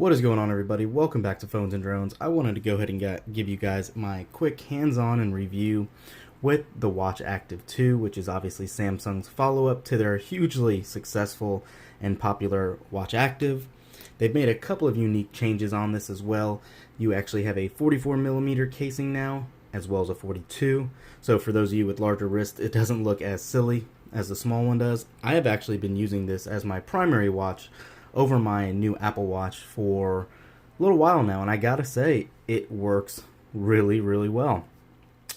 What is going on, everybody? Welcome back to Phones and Drones. I wanted to go ahead and give you guys my quick hands-on and review with the Watch Active 2, which is obviously Samsung's follow-up to their hugely successful and popular Watch Active. They've made a couple of unique changes on this as well. You actually have a 44mm casing now, as well as a 42. So for those of you with larger wrists, it doesn't look as silly as the small one does. I have actually been using this as my primary watch over my new Apple Watch for a little while now, and I gotta say, it works really, really well.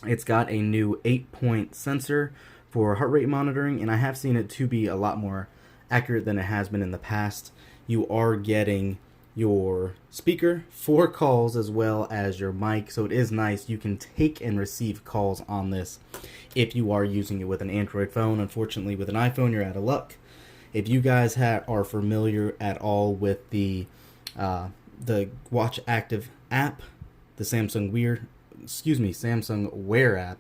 It's got a new 8-point sensor for heart rate monitoring, and I have seen it to be a lot more accurate than it has been in the past. You are getting your speaker for calls as well as your mic, so it is nice. You can take and receive calls on this if you are using it with an Android phone. Unfortunately, with an iPhone, you're out of luck. If you guys are familiar at all with the Watch Active app, the Samsung Wear app,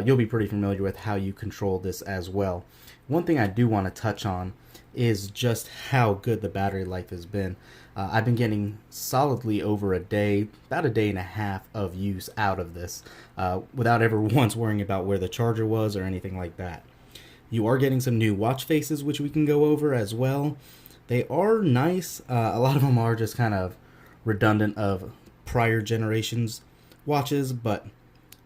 you'll be pretty familiar with how you control this as well. One thing I do want to touch on is just how good the battery life has been. I've been getting solidly over a day, about a day and a half of use out of this, without ever once worrying about where the charger was or anything like that. You are getting some new watch faces, which we can go over as well. They are nice. A lot of them are just kind of redundant of prior generations watches, but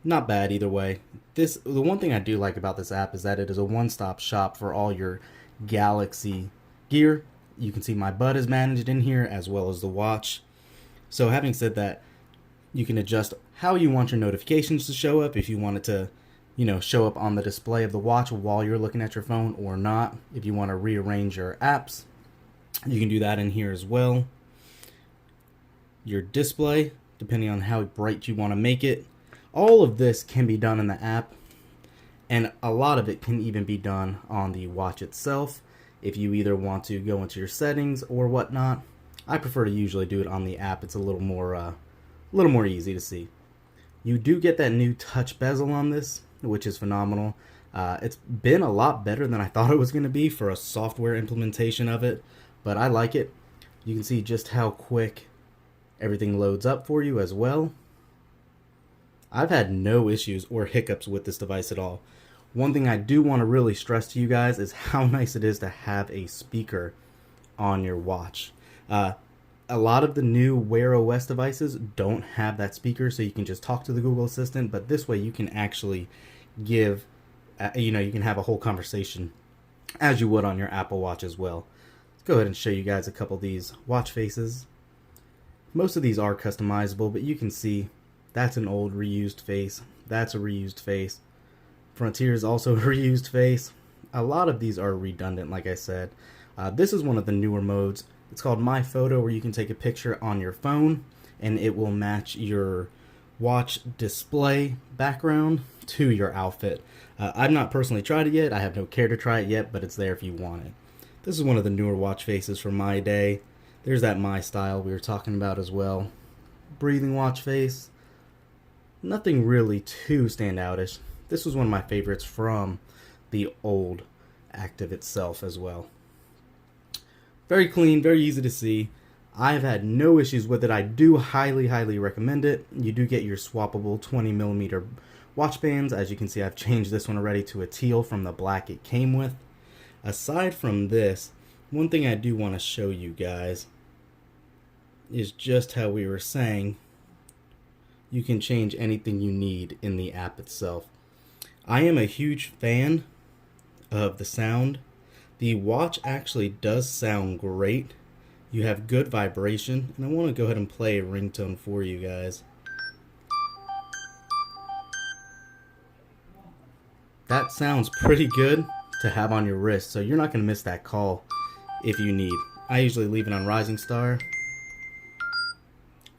not bad either way. The one thing I do like about this app is that it is a one-stop shop for all your Galaxy gear. You can see my bud is managed in here as well as the watch. So having said that, you can adjust how you want your notifications to show up. If you want it to show up on the display of the watch while you're looking at your phone or not. If you want to rearrange your apps, you can do that in here as well. Your display, depending on how bright you want to make it. All of this can be done in the app, and a lot of it can even be done on the watch itself if you either want to go into your settings or whatnot. I prefer to usually do it on the app. It's a little more easy to see. You do get that new touch bezel on this, which is phenomenal. It's been a lot better than I thought it was going to be for a software implementation of it, but I like it. You can see just how quick everything loads up for you as well. I've had no issues or hiccups with this device at all. One thing I do want to really stress to you guys is how nice it is to have a speaker on your watch. A lot of the new Wear OS devices don't have that speaker, so you can just talk to the Google Assistant, but this way you can actually give, you can have a whole conversation as you would on your Apple Watch as well. Let's go ahead and show you guys a couple of these watch faces. Most of these are customizable, but you can see that's an old reused face. That's a reused face. Frontier is also a reused face. A lot of these are redundant, like I said. This is one of the newer modes. It's called My Photo, where you can take a picture on your phone and it will match your watch display background to your outfit. I've not personally tried it yet. I have no care to try it yet, but it's there if you want it. This is one of the newer watch faces from my day. There's that My Style we were talking about as well. Breathing watch face. Nothing really too standoutish. This was one of my favorites from the old Active itself as well. Very clean, very easy to see. I've had no issues with it. I do highly, highly recommend it. You do get your swappable 20mm watch bands. As you can see, I've changed this one already to a teal from the black it came with. Aside from this, one thing I do want to show you guys is just how we were saying you can change anything you need in the app itself. I am a huge fan of the sound. The watch actually does sound great. You have good vibration, and I want to go ahead and play a ringtone for you guys. That sounds pretty good to have on your wrist, so you're not going to miss that call if you need. I usually leave it on Rising Star.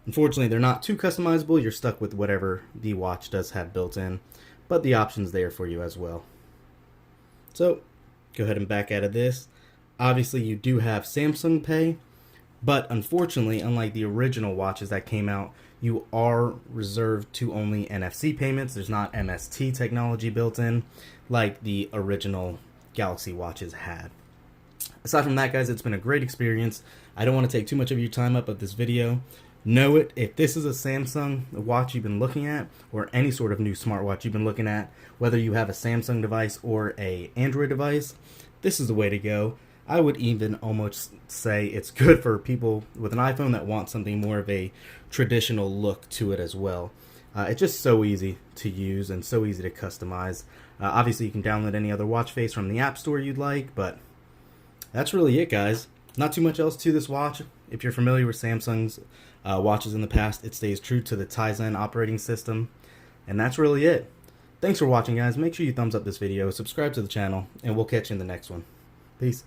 Unfortunately, they're not too customizable. You're stuck with whatever the watch does have built in, but the option's there for you as well. So, go ahead and back out of this. Obviously, you do have Samsung Pay, but unfortunately, unlike the original watches that came out, you are reserved to only NFC payments. There's not MST technology built in like the original Galaxy watches had. Aside from that, guys, it's been a great experience. I don't want to take too much of your time up of this video. Know it, if this is a Samsung watch you've been looking at, or any sort of new smartwatch you've been looking at, whether you have a Samsung device or a Android device, this is the way to go. I would even almost say it's good for people with an iPhone that want something more of a traditional look to it as well. It's just so easy to use and so easy to customize. Obviously, you can download any other watch face from the App Store you'd like, but that's really it, guys. Not too much else to this watch. If you're familiar with Samsung's watches in the past, it stays true to the Tizen operating system. And that's really it. Thanks for watching, guys. Make sure you thumbs up this video, subscribe to the channel, and we'll catch you in the next one. Peace.